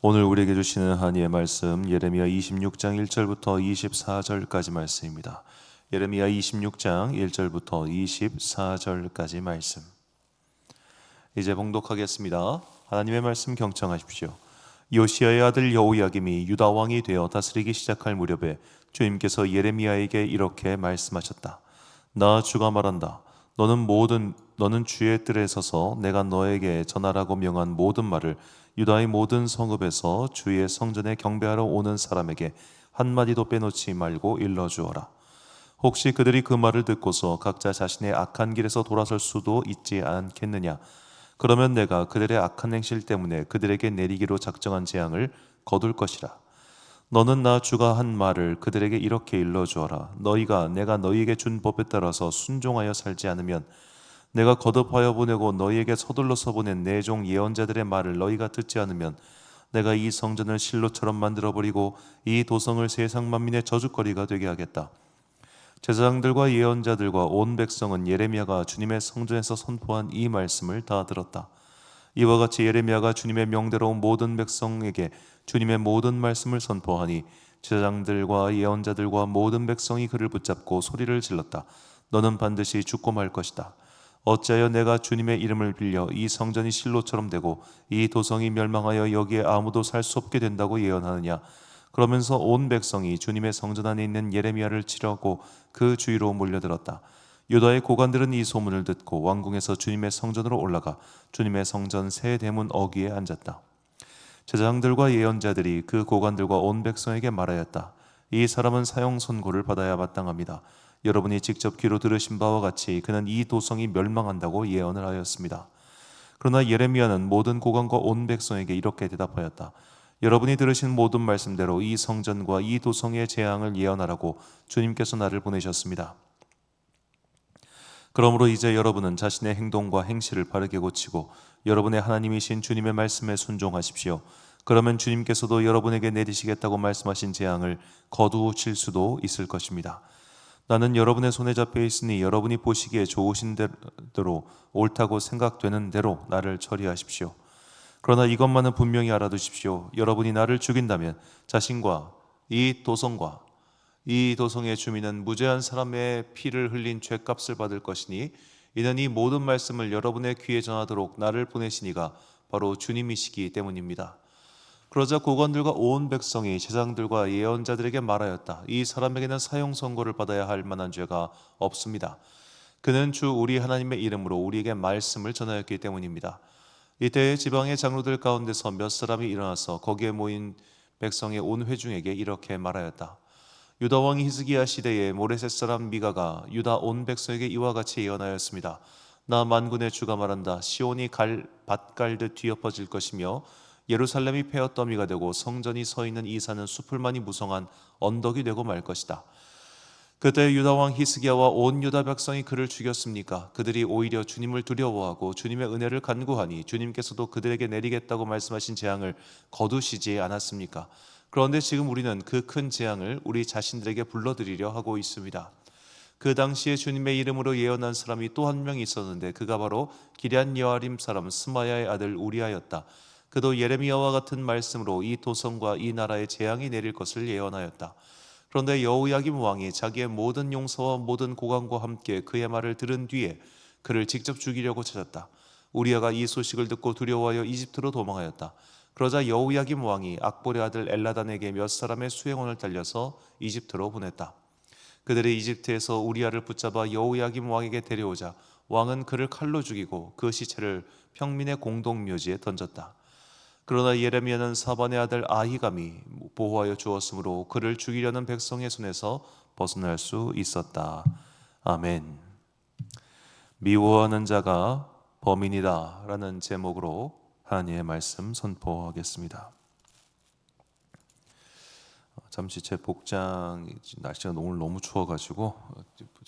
오늘 우리에게 주시는 하나님의 말씀 예레미야 26장 1절부터 24절까지 말씀입니다. 예레미야 26장 1절부터 24절까지 말씀. 이제 봉독하겠습니다. 하나님의 말씀 경청하십시오. 요시야의 아들 여호야김이 유다 왕이 되어 다스리기 시작할 무렵에 주님께서 예레미야에게 이렇게 말씀하셨다. 나 주가 말한다. 너는 주의 뜰에 서서 내가 너에게 전하라고 명한 모든 말을 유다의 모든 성읍에서 주의 성전에 경배하러 오는 사람에게 한마디도 빼놓지 말고 일러주어라. 혹시 그들이 그 말을 듣고서 각자 자신의 악한 길에서 돌아설 수도 있지 않겠느냐? 그러면 내가 그들의 악한 행실 때문에 그들에게 내리기로 작정한 재앙을 거둘 것이라. 너는 나 주가 한 말을 그들에게 이렇게 일러주어라. 너희가 내가 너희에게 준 법에 따라서 순종하여 살지 않으면 내가 거듭하여 보내고 너희에게 서둘러서 보낸 내 종 예언자들의 말을 너희가 듣지 않으면 내가 이 성전을 실로처럼 만들어버리고 이 도성을 세상 만민의 저주거리가 되게 하겠다. 제사장들과 예언자들과 온 백성은 예레미야가 주님의 성전에서 선포한 이 말씀을 다 들었다. 이와 같이 예레미야가 주님의 명대로 모든 백성에게 주님의 모든 말씀을 선포하니 제사장들과 예언자들과 모든 백성이 그를 붙잡고 소리를 질렀다. 너는 반드시 죽고 말 것이다. 어찌하여 내가 주님의 이름을 빌려 이 성전이 실로처럼 되고 이 도성이 멸망하여 여기에 아무도 살 수 없게 된다고 예언하느냐? 그러면서 온 백성이 주님의 성전 안에 있는 예레미야를 치려고 그 주위로 몰려들었다. 유다의 고관들은 이 소문을 듣고 왕궁에서 주님의 성전으로 올라가 주님의 성전 세 대문 어귀에 앉았다. 제사장들과 예언자들이 그 고관들과 온 백성에게 말하였다. 이 사람은 사형 선고를 받아야 마땅합니다. 여러분이 직접 귀로 들으신 바와 같이 그는 이 도성이 멸망한다고 예언을 하였습니다. 그러나 예레미야는 모든 고관과 온 백성에게 이렇게 대답하였다. 여러분이 들으신 모든 말씀대로 이 성전과 이 도성의 재앙을 예언하라고 주님께서 나를 보내셨습니다. 그러므로 이제 여러분은 자신의 행동과 행실을 바르게 고치고 여러분의 하나님이신 주님의 말씀에 순종하십시오. 그러면 주님께서도 여러분에게 내리시겠다고 말씀하신 재앙을 거두실 수도 있을 것입니다. 나는 여러분의 손에 잡혀 있으니 여러분이 보시기에 좋으신 대로 옳다고 생각되는 대로 나를 처리하십시오. 그러나 이것만은 분명히 알아두십시오. 여러분이 나를 죽인다면 자신과 이 도성과 이 도성의 주민은 무죄한 사람의 피를 흘린 죄값을 받을 것이니 이는 이 모든 말씀을 여러분의 귀에 전하도록 나를 보내신 이가 바로 주님이시기 때문입니다. 그러자 고관들과 온 백성이 제사장들과 예언자들에게 말하였다. 이 사람에게는 사형 선고를 받아야 할 만한 죄가 없습니다. 그는 주 우리 하나님의 이름으로 우리에게 말씀을 전하였기 때문입니다. 이때 지방의 장로들 가운데서 몇 사람이 일어나서 거기에 모인 백성의 온 회중에게 이렇게 말하였다. 유다 왕 히스기야 시대에 모레셋 사람 미가가 유다 온 백성에게 이와 같이 예언하였습니다. 나 만군의 주가 말한다. 시온이 밭 갈듯 뒤엎어질 것이며 예루살렘이 폐허더미가 되고 성전이 서 있는 이 산은 수풀만이 무성한 언덕이 되고 말 것이다. 그때 유다 왕 히스기야와 온 유다 백성이 그를 죽였습니까? 그들이 오히려 주님을 두려워하고 주님의 은혜를 간구하니 주님께서도 그들에게 내리겠다고 말씀하신 재앙을 거두시지 않았습니까? 그런데 지금 우리는 그 큰 재앙을 우리 자신들에게 불러들이려 하고 있습니다. 그 당시에 주님의 이름으로 예언한 사람이 또 한 명 있었는데 그가 바로 기럇 여아림 사람 스마야의 아들 우리아였다. 그도 예레미야와 같은 말씀으로 이 도성과 이 나라에 재앙이 내릴 것을 예언하였다. 그런데 여호야김 왕이 자기의 모든 용사와 모든 고관과 함께 그의 말을 들은 뒤에 그를 직접 죽이려고 찾았다. 우리아가 이 소식을 듣고 두려워하여 이집트로 도망하였다. 그러자 여호야김 왕이 악볼의 아들 엘라단에게 몇 사람의 수행원을 달려서 이집트로 보냈다. 그들이 이집트에서 우리아를 붙잡아 여호야김 왕에게 데려오자 왕은 그를 칼로 죽이고 그 시체를 평민의 공동묘지에 던졌다. 그러나 예레미야는 사반의 아들 아히감이 보호하여 주었으므로 그를 죽이려는 백성의 손에서 벗어날 수 있었다. 아멘. 미워하는 자가 범인이다 라는 제목으로 하나님의 말씀 선포하겠습니다. 잠시 제 복장, 날씨가 오늘 너무 추워가지고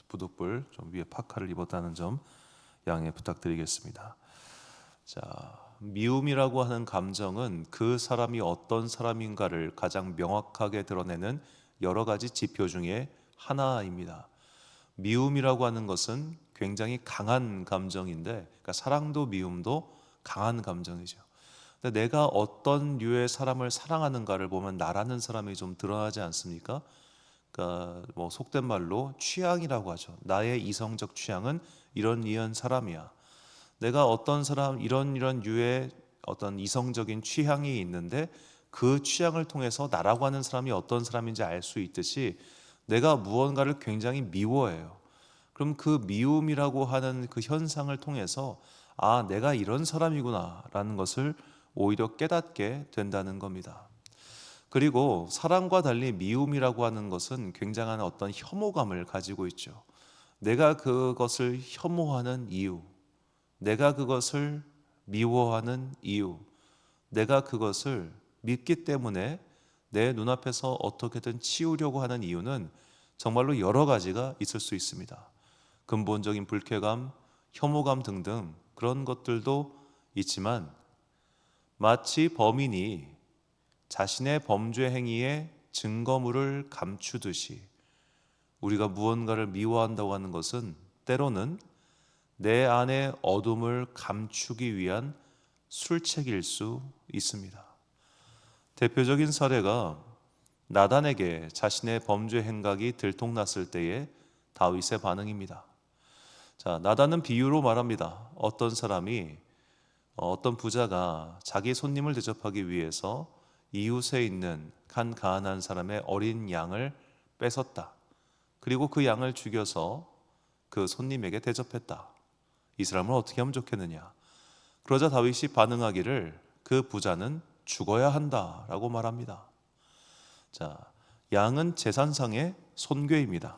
부득불 좀 위에 파카를 입었다는 점 양해 부탁드리겠습니다. 자, 미움이라고 하는 감정은 그 사람이 어떤 사람인가를 가장 명확하게 드러내는 여러 가지 지표 중에 하나입니다. 미움이라고 하는 것은 굉장히 강한 감정인데, 그러니까 사랑도 미움도 강한 감정이죠. 근데 내가 어떤 류의 사람을 사랑하는가를 보면 나라는 사람이 좀 드러나지 않습니까? 그러니까 뭐 속된 말로 취향이라고 하죠. 나의 이성적 취향은 이런 사람이야. 내가 어떤 사람 이런 류의 어떤 이성적인 취향이 있는데 그 취향을 통해서 나라고 하는 사람이 어떤 사람인지 알 수 있듯이 내가 무언가를 굉장히 미워해요. 그럼 그 미움이라고 하는 그 현상을 통해서 아, 내가 이런 사람이구나라는 것을 오히려 깨닫게 된다는 겁니다. 그리고 사랑과 달리 미움이라고 하는 것은 굉장한 어떤 혐오감을 가지고 있죠. 내가 그것을 혐오하는 이유, 내가 그것을 미워하는 이유, 내가 그것을 믿기 때문에 내 눈앞에서 어떻게든 치우려고 하는 이유는 정말로 여러 가지가 있을 수 있습니다. 근본적인 불쾌감, 혐오감 등등 그런 것들도 있지만 마치 범인이 자신의 범죄 행위의 증거물을 감추듯이 우리가 무언가를 미워한다고 하는 것은 때로는 내 안의 어둠을 감추기 위한 술책일 수 있습니다. 대표적인 사례가 나단에게 자신의 범죄 행각이 들통났을 때의 다윗의 반응입니다. 자, 나단은 비유로 말합니다. 어떤 사람이 어떤 부자가 자기 손님을 대접하기 위해서 이웃에 있는 한 가난한 사람의 어린 양을 뺏었다. 그리고 그 양을 죽여서 그 손님에게 대접했다. 이 사람을 어떻게 하면 좋겠느냐? 그러자 다윗이 반응하기를 그 부자는 죽어야 한다라고 말합니다. 자, 양은 제사상의 손괴입니다.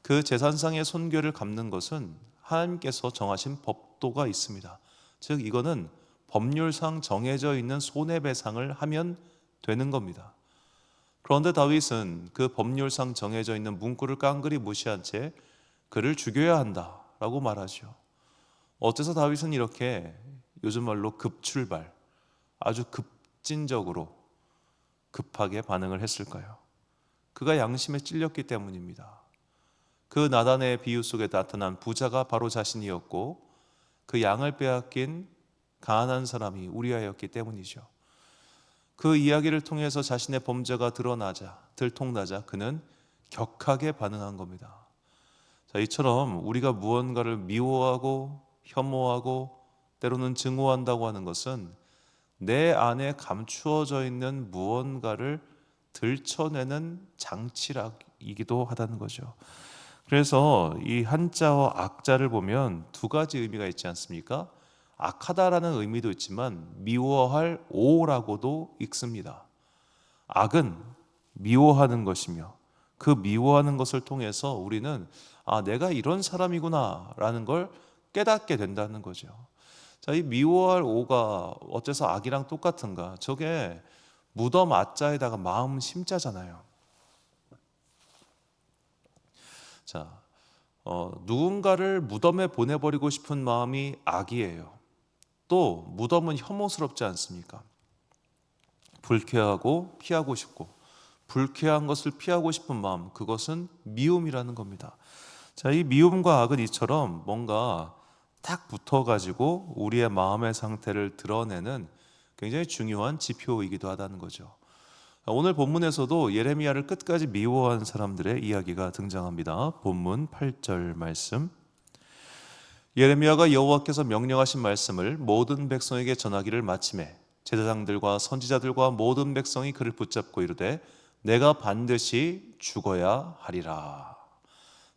그 제사상의 손괴를 갚는 것은 하나님께서 정하신 법도가 있습니다. 즉 이거는 법률상 정해져 있는 손해배상을 하면 되는 겁니다. 그런데 다윗은 그 법률상 정해져 있는 문구를 깡그리 무시한 채 그를 죽여야 한다라고 말하죠. 어째서 다윗은 이렇게 요즘 말로 급출발, 아주 급진적으로 급하게 반응을 했을까요? 그가 양심에 찔렸기 때문입니다. 그 나단의 비유 속에 나타난 부자가 바로 자신이었고 그 양을 빼앗긴 가난한 사람이 우리아였기 때문이죠. 그 이야기를 통해서 자신의 범죄가 드러나자, 들통나자 그는 격하게 반응한 겁니다. 자, 이처럼 우리가 무언가를 미워하고 혐오하고 때로는 증오한다고 하는 것은 내 안에 감추어져 있는 무언가를 들춰내는 장치이기도 하다는 거죠. 그래서 이 한자와 악자를 보면 두 가지 의미가 있지 않습니까? 악하다라는 의미도 있지만 미워할 오라고도 읽습니다. 악은 미워하는 것이며 그 미워하는 것을 통해서 우리는 아, 내가 이런 사람이구나라는 걸 깨닫게 된다는 거죠. 자, 이 미워할 오가 어째서 악이랑 똑같은가? 저게 무덤 아자에다가 마음 심자잖아요. 자, 누군가를 무덤에 보내버리고 싶은 마음이 악이에요. 또 무덤은 혐오스럽지 않습니까? 불쾌하고 피하고 싶고 불쾌한 것을 피하고 싶은 마음, 그것은 미움이라는 겁니다. 자, 이 미움과 악은 이처럼 뭔가 딱 붙어가지고 우리의 마음의 상태를 드러내는 굉장히 중요한 지표이기도 하다는 거죠. 오늘 본문에서도 예레미야를 끝까지 미워한 사람들의 이야기가 등장합니다. 본문 8절 말씀. 예레미야가 여호와께서 명령하신 말씀을 모든 백성에게 전하기를 마치매 제사장들과 선지자들과 모든 백성이 그를 붙잡고 이르되 내가 반드시 죽어야 하리라.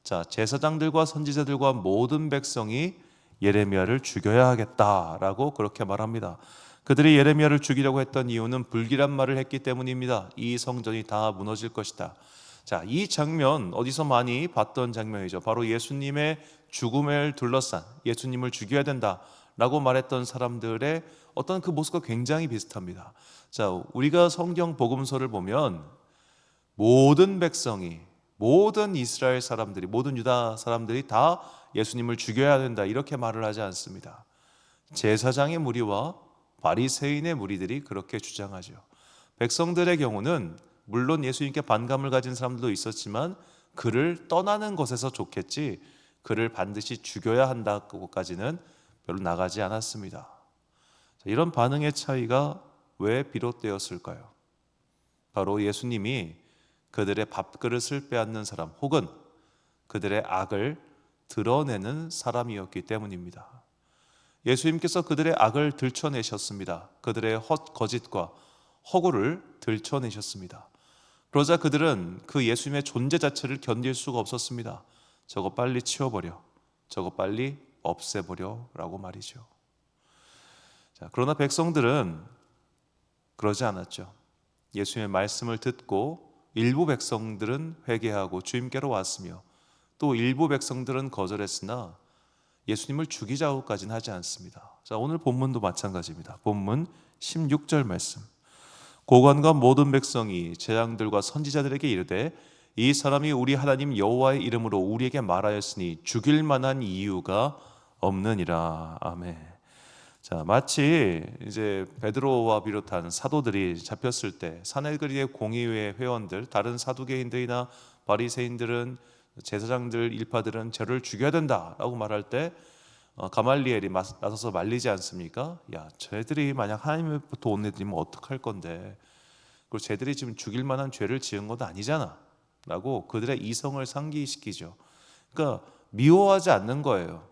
자, 제사장들과 선지자들과 모든 백성이 예레미야를 죽여야 하겠다라고 그렇게 말합니다. 그들이 예레미야를 죽이려고 했던 이유는 불길한 말을 했기 때문입니다. 이 성전이 다 무너질 것이다. 자, 이 장면 어디서 많이 봤던 장면이죠. 바로 예수님의 죽음을 둘러싼 예수님을 죽여야 된다라고 말했던 사람들의 어떤 그 모습과 굉장히 비슷합니다. 자, 우리가 성경 복음서를 보면 모든 백성이, 모든 이스라엘 사람들이, 모든 유다 사람들이 다 예수님을 죽여야 된다 이렇게 말을 하지 않습니다. 제사장의 무리와 바리새인의 무리들이 그렇게 주장하죠. 백성들의 경우는 물론 예수님께 반감을 가진 사람들도 있었지만 그를 떠나는 것에서 좋겠지 그를 반드시 죽여야 한다고까지는 별로 나가지 않았습니다. 이런 반응의 차이가 왜 비롯되었을까요? 바로 예수님이 그들의 밥그릇을 빼앗는 사람 혹은 그들의 악을 드러내는 사람이었기 때문입니다. 예수님께서 그들의 악을 들춰내셨습니다. 그들의 거짓과 허구를 들춰내셨습니다. 그러자 그들은 그 예수님의 존재 자체를 견딜 수가 없었습니다. 저거 빨리 치워버려, 저거 빨리 없애버려 라고 말이죠. 자, 그러나 백성들은 그러지 않았죠. 예수님의 말씀을 듣고 일부 백성들은 회개하고 주님께로 왔으며 또 일부 백성들은 거절했으나 예수님을 죽이자고까지는 하지 않습니다. 자, 오늘 본문도 마찬가지입니다. 본문 16절 말씀. 고관과 모든 백성이 재앙들과 선지자들에게 이르되 이 사람이 우리 하나님 여호와의 이름으로 우리에게 말하였으니 죽일 만한 이유가 없느니라. 아멘. 자, 마치 이제 베드로와 비롯한 사도들이 잡혔을 때 산헤드린의 공의회 회원들, 다른 사두개인들이나 바리새인들은 제사장들, 일파들은 죄를 죽여야 된다라고 말할 때 가말리엘이 나서서 말리지 않습니까? 야, 쟤들이 만약 하나님으로부터 온 애들이면 어떡할 건데? 그리고 쟤들이 지금 죽일 만한 죄를 지은 것도 아니잖아 라고 그들의 이성을 상기시키죠. 그러니까 미워하지 않는 거예요.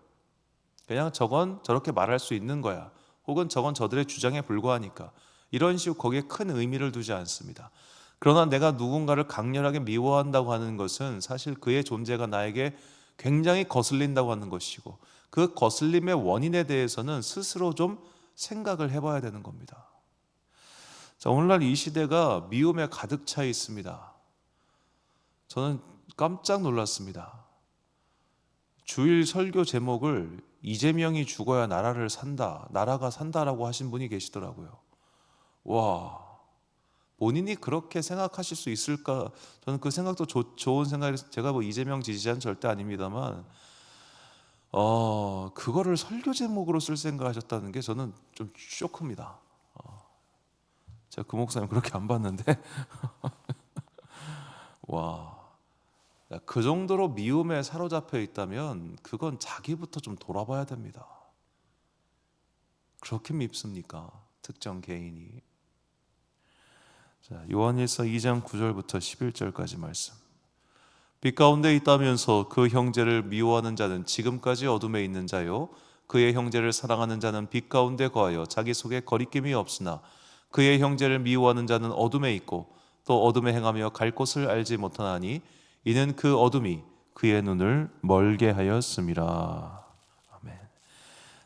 그냥 저건 저렇게 말할 수 있는 거야, 혹은 저건 저들의 주장에 불과하니까, 이런 식으로 거기에 큰 의미를 두지 않습니다. 그러나 내가 누군가를 강렬하게 미워한다고 하는 것은 사실 그의 존재가 나에게 굉장히 거슬린다고 하는 것이고, 그 거슬림의 원인에 대해서는 스스로 좀 생각을 해봐야 되는 겁니다. 자, 오늘날 이 시대가 미움에 가득 차 있습니다. 저는 깜짝 놀랐습니다. 주일 설교 제목을 이재명이 죽어야 나라를 산다, 나라가 산다라고 하신 분이 계시더라고요. 와, 본인이 그렇게 생각하실 수 있을까? 저는 그 생각도 좋은 생각이, 제가 뭐 이재명 지지자는 절대 아닙니다만 그거를 설교 제목으로 쓸 생각하셨다는 게 저는 좀 쇼크입니다. 제가 그 목사님 그렇게 안 봤는데 와, 그 정도로 미움에 사로잡혀 있다면 그건 자기부터 좀 돌아봐야 됩니다. 그렇게 밉습니까? 특정 개인이. 자, 요한일서 2장 9절부터 11절까지 말씀. 빛 가운데 있다면서 그 형제를 미워하는 자는 지금까지 어둠에 있는 자요, 그의 형제를 사랑하는 자는 빛 가운데 거하여 자기 속에 거리낌이 없으나 그의 형제를 미워하는 자는 어둠에 있고 또 어둠에 행하며 갈 곳을 알지 못하나니 이는 그 어둠이 그의 눈을 멀게 하였음이라. 아멘.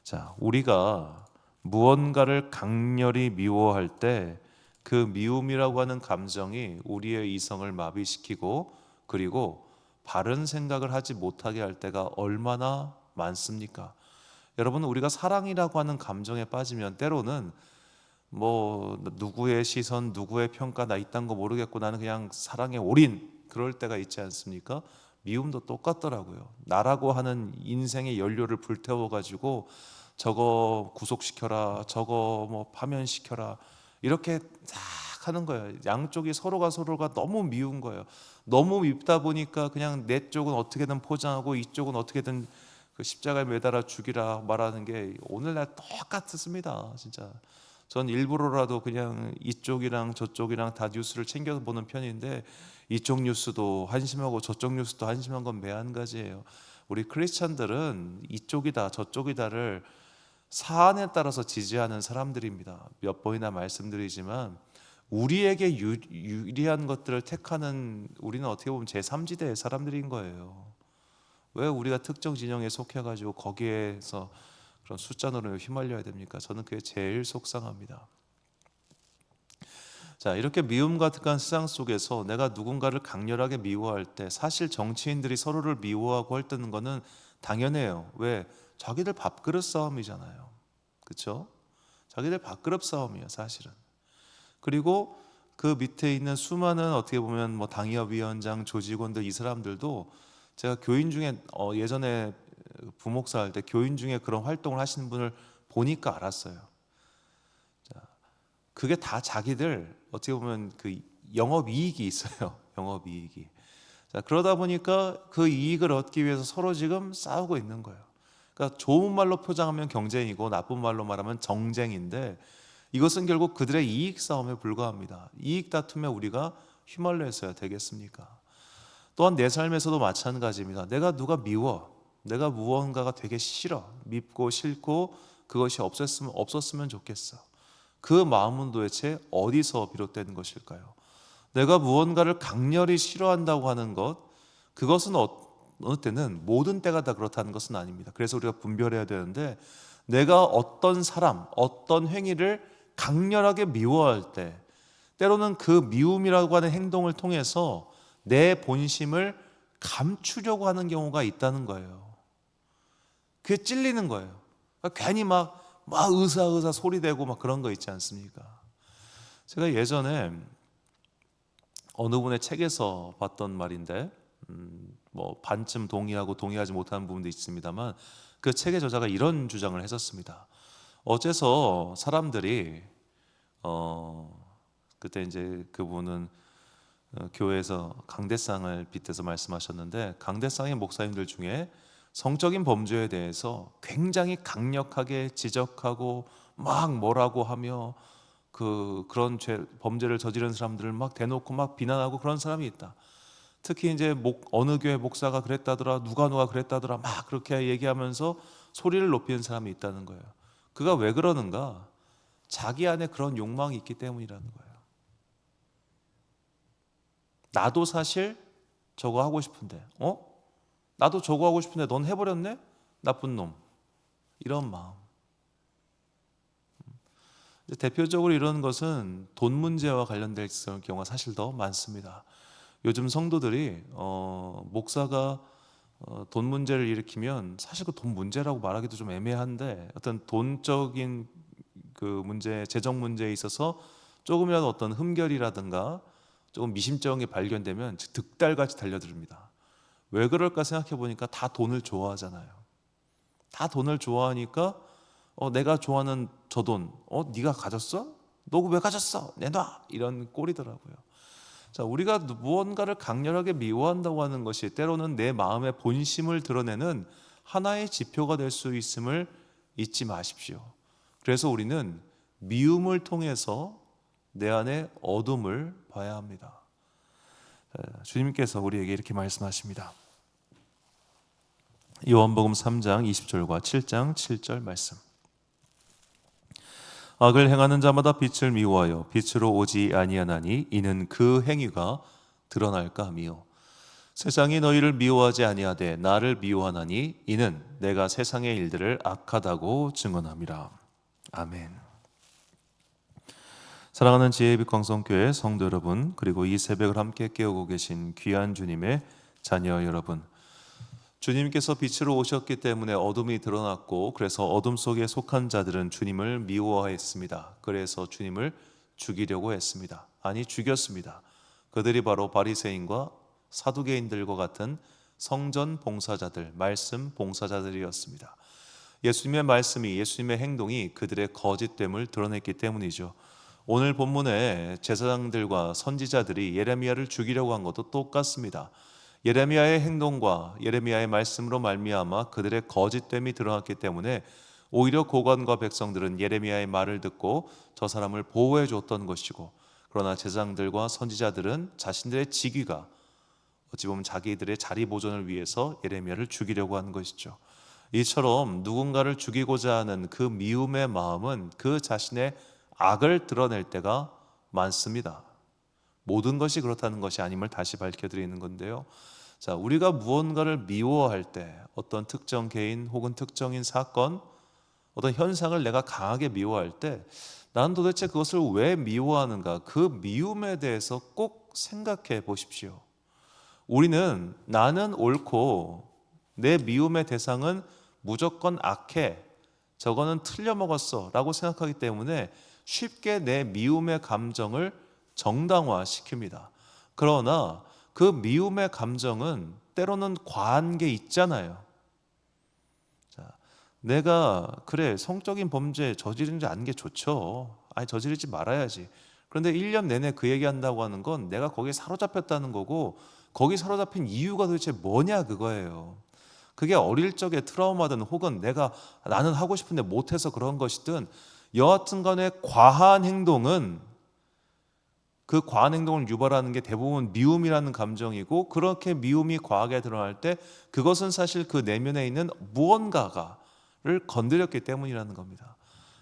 자, 우리가 무언가를 강렬히 미워할 때 그 미움이라고 하는 감정이 우리의 이성을 마비시키고 그리고 바른 생각을 하지 못하게 할 때가 얼마나 많습니까? 여러분, 우리가 사랑이라고 하는 감정에 빠지면 때로는 뭐 누구의 시선, 누구의 평가, 나 이딴 거 모르겠고 나는 그냥 사랑에 올인, 그럴 때가 있지 않습니까? 미움도 똑같더라고요. 나라고 하는 인생의 연료를 불태워가지고 저거 구속시켜라, 저거 뭐 파면시켜라, 이렇게 딱 하는 거예요. 양쪽이 서로가 너무 미운 거예요. 너무 밉다 보니까 그냥 내 쪽은 어떻게든 포장하고 이쪽은 어떻게든 그 십자가에 매달아 죽이라 말하는 게 오늘날 똑같습니다. 진짜 전 일부러라도 그냥 이쪽이랑 저쪽이랑 다 뉴스를 챙겨서 보는 편인데, 이쪽 뉴스도 한심하고 저쪽 뉴스도 한심한 건 매한가지예요. 우리 크리스찬들은 이쪽이다 저쪽이다를 사안에 따라서 지지하는 사람들입니다. 몇 번이나 말씀드리지만 우리에게 유리한 것들을 택하는, 우리는 어떻게 보면 제3지대의 사람들인 거예요. 왜 우리가 특정 진영에 속해가지고 거기에서 그런 숫자 노름에 휘말려야 됩니까? 저는 그게 제일 속상합니다. 자, 이렇게 미움 가득한 세상 속에서 내가 누군가를 강렬하게 미워할 때 사실 정치인들이 서로를 미워하고 할 거는 당연해요. 왜? 자기들 밥그릇 싸움이잖아요. 그렇죠? 자기들 밥그릇 싸움이에요, 사실은. 그리고 그 밑에 있는 수많은, 어떻게 보면 뭐 당협위원장, 조직원들, 이 사람들도 제가 교인 중에 예전에 부목사 할 때 교인 중에 그런 활동을 하시는 분을 보니까 알았어요. 자, 그게 다 자기들 어떻게 보면 그 영업 이익이 있어요. 영업 이익이. 자, 그러다 보니까 그 이익을 얻기 위해서 서로 지금 싸우고 있는 거예요. 그러니까 좋은 말로 표장하면 경쟁이고 나쁜 말로 말하면 정쟁인데, 이것은 결국 그들의 이익 싸움에 불과합니다. 이익 다툼에 우리가 휘말려 있어야 되겠습니까? 또한 내 삶에서도 마찬가지입니다. 내가 누가 미워, 내가 무언가가 되게 싫어, 밉고 싫고 그것이 없었으면 좋겠어. 그 마음은 도대체 어디서 비롯된 것일까요? 내가 무언가를 강렬히 싫어한다고 하는 것, 그것은 어느 때는 모든 때가 다 그렇다는 것은 아닙니다. 그래서 우리가 분별해야 되는데, 내가 어떤 사람, 어떤 행위를 강렬하게 미워할 때, 때로는 그 미움이라고 하는 행동을 통해서 내 본심을 감추려고 하는 경우가 있다는 거예요. 그게 찔리는 거예요. 그러니까 괜히 막 의사의사 소리대고 막 그런 거 있지 않습니까? 제가 예전에 어느 분의 책에서 봤던 말인데, 뭐 반쯤 동의하고 동의하지 못하는 부분도 있습니다만, 그 책의 저자가 이런 주장을 했었습니다. 어째서 사람들이 그때 이제 그분은 교회에서 강대상을 빗대서 말씀하셨는데, 강대상의 목사님들 중에 성적인 범죄에 대해서 굉장히 강력하게 지적하고 막 뭐라고 하며 그런 범죄를 저지른 사람들을 막 대놓고 막 비난하고 그런 사람이 있다. 특히 이제 어느 교회 목사가 그랬다더라, 누가 그랬다더라, 막 그렇게 얘기하면서 소리를 높이는 사람이 있다는 거예요. 그가 왜 그러는가? 자기 안에 그런 욕망이 있기 때문이라는 거예요. 나도 사실 저거 하고 싶은데, 나도 저거 하고 싶은데 넌 해버렸네? 나쁜 놈. 이런 마음. 대표적으로 이런 것은 돈 문제와 관련된 경우가 사실 더 많습니다. 요즘 성도들이 목사가 돈 문제를 일으키면 사실 그 돈 문제라고 말하기도 좀 애매한데, 어떤 돈적인 그 문제, 재정 문제에 있어서 조금이라도 어떤 흠결이라든가 조금 미심쩍은 게 발견되면 득달같이 달려듭니다. 왜 그럴까 생각해 보니까 다 돈을 좋아하잖아요. 다 돈을 좋아하니까 내가 좋아하는 저 돈, 네가 가졌어? 너 왜 가졌어? 내놔! 이런 꼴이더라고요. 자, 우리가 무언가를 강렬하게 미워한다고 하는 것이 때로는 내 마음의 본심을 드러내는 하나의 지표가 될 수 있음을 잊지 마십시오. 그래서 우리는 미움을 통해서 내 안에 어둠을 봐야 합니다. 주님께서 우리에게 이렇게 말씀하십니다. 요한복음 3장 20절과 7장 7절 말씀. 악을 행하는 자마다 빛을 미워하여 빛으로 오지 아니하나니 이는 그 행위가 드러날까 함이요. 세상이 너희를 미워하지 아니하되 나를 미워하나니 이는 내가 세상의 일들을 악하다고 증언함이라. 아멘. 사랑하는 지혜의 빛 광성교회 성도 여러분, 그리고 이 새벽을 함께 깨우고 계신 귀한 주님의 자녀 여러분, 주님께서 빛으로 오셨기 때문에 어둠이 드러났고, 그래서 어둠 속에 속한 자들은 주님을 미워했습니다. 그래서 주님을 죽이려고 했습니다. 아니, 죽였습니다. 그들이 바로 바리새인과 사두개인들과 같은 성전 봉사자들, 말씀 봉사자들이었습니다. 예수님의 말씀이, 예수님의 행동이 그들의 거짓됨을 드러냈기 때문이죠. 오늘 본문에 제사장들과 선지자들이 예레미야를 죽이려고 한 것도 똑같습니다. 예레미야의 행동과 예레미야의 말씀으로 말미암아 그들의 거짓됨이 드러났기 때문에 오히려 고관과 백성들은 예레미야의 말을 듣고 저 사람을 보호해 줬던 것이고, 그러나 제사장들과 선지자들은 자신들의 직위가 어찌 보면 자기들의 자리 보존을 위해서 예레미야를 죽이려고 하는 것이죠. 이처럼 누군가를 죽이고자 하는 그 미움의 마음은 그 자신의 악을 드러낼 때가 많습니다. 모든 것이 그렇다는 것이 아님을 다시 밝혀드리는 건데요. 자, 우리가 무언가를 미워할 때, 어떤 특정 개인 혹은 특정인 사건, 어떤 현상을 내가 강하게 미워할 때, 나는 도대체 그것을 왜 미워하는가? 그 미움에 대해서 꼭 생각해 보십시오. 우리는 나는 옳고 내 미움의 대상은 무조건 악해, 저거는 틀려먹었어 라고 생각하기 때문에 쉽게 내 미움의 감정을 정당화시킵니다. 그러나 그 미움의 감정은 때로는 과한 게 있잖아요. 자, 내가 그래 성적인 범죄 저지르지 않는 게 좋죠. 아니, 저지르지 말아야지. 그런데 1년 내내 그 얘기한다고 하는 건 내가 거기에 사로잡혔다는 거고, 거기 사로잡힌 이유가 도대체 뭐냐 그거예요. 그게 어릴 적의 트라우마든 혹은 나는 하고 싶은데 못해서 그런 것이든 여하튼 간에 과한 행동은, 그 과한 행동을 유발하는 게 대부분 미움이라는 감정이고, 그렇게 미움이 과하게 드러날 때 그것은 사실 그 내면에 있는 무언가를 건드렸기 때문이라는 겁니다.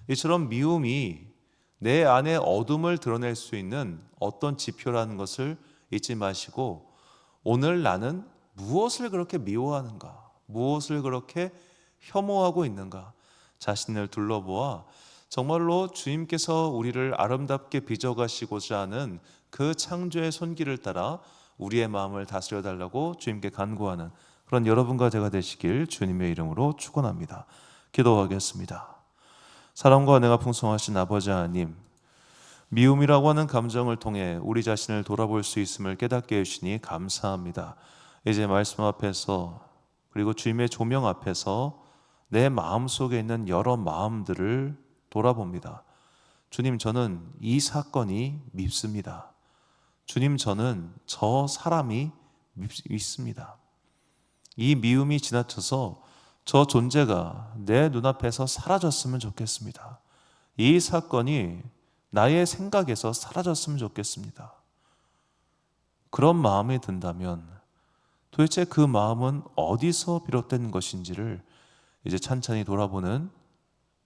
이처럼 미움이 내 안에 어둠을 드러낼 수 있는 어떤 지표라는 것을 잊지 마시고, 오늘 나는 무엇을 그렇게 미워하는가, 무엇을 그렇게 혐오하고 있는가, 자신을 둘러보아 정말로 주님께서 우리를 아름답게 빚어가시고자 하는 그 창조의 손길을 따라 우리의 마음을 다스려 달라고 주님께 간구하는 그런 여러분과 제가 되시길 주님의 이름으로 축원합니다. 기도하겠습니다. 사랑과 은혜가 풍성하신 아버지 하나님, 미움이라고 하는 감정을 통해 우리 자신을 돌아볼 수 있음을 깨닫게 해주시니 감사합니다. 이제 말씀 앞에서, 그리고 주님의 조명 앞에서 내 마음속에 있는 여러 마음들을 돌아봅니다. 주님, 저는 이 사건이 밉습니다. 주님, 저는 저 사람이 밉습니다. 이 미움이 지나쳐서 저 존재가 내 눈앞에서 사라졌으면 좋겠습니다. 이 사건이 나의 생각에서 사라졌으면 좋겠습니다. 그런 마음이 든다면 도대체 그 마음은 어디서 비롯된 것인지를 이제 찬찬히 돌아보는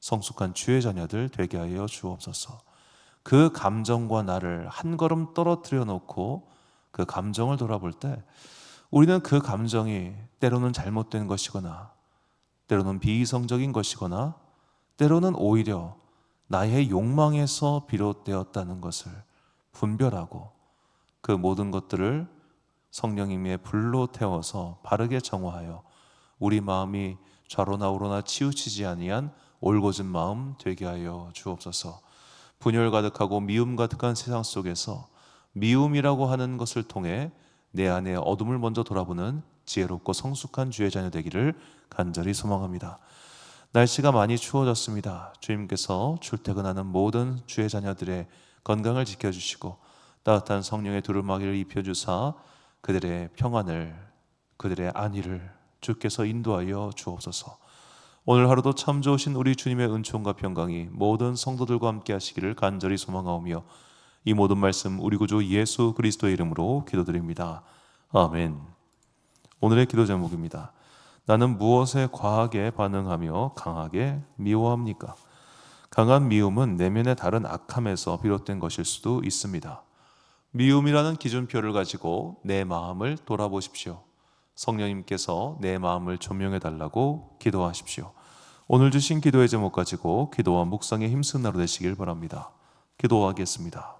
성숙한 주의 자녀들 되게 하여 주옵소서. 그 감정과 나를 한 걸음 떨어뜨려 놓고 그 감정을 돌아볼 때 우리는 그 감정이 때로는 잘못된 것이거나, 때로는 비이성적인 것이거나, 때로는 오히려 나의 욕망에서 비롯되었다는 것을 분별하고, 그 모든 것들을 성령님의 불로 태워서 바르게 정화하여 우리 마음이 좌로나 우로나 치우치지 아니한 올곧은 마음 되게 하여 주옵소서. 분열 가득하고 미움 가득한 세상 속에서 미움이라고 하는 것을 통해 내 안에 어둠을 먼저 돌아보는 지혜롭고 성숙한 주의 자녀 되기를 간절히 소망합니다. 날씨가 많이 추워졌습니다. 주님께서 출퇴근하는 모든 주의 자녀들의 건강을 지켜주시고 따뜻한 성령의 두루마기를 입혀주사 그들의 평안을, 그들의 안위를 주께서 인도하여 주옵소서. 오늘 하루도 참 좋으신 우리 주님의 은총과 평강이 모든 성도들과 함께 하시기를 간절히 소망하오며, 이 모든 말씀 우리 구주 예수 그리스도의 이름으로 기도드립니다. 아멘. 오늘의 기도 제목입니다. 나는 무엇에 과하게 반응하며 강하게 미워합니까? 강한 미움은 내면의 다른 악함에서 비롯된 것일 수도 있습니다. 미움이라는 기준표를 가지고 내 마음을 돌아보십시오. 성령님께서 내 마음을 조명해 달라고 기도하십시오. 오늘 주신 기도의 제목 가지고 기도와 묵상에 힘쓰는 하루 되시길 바랍니다. 기도하겠습니다.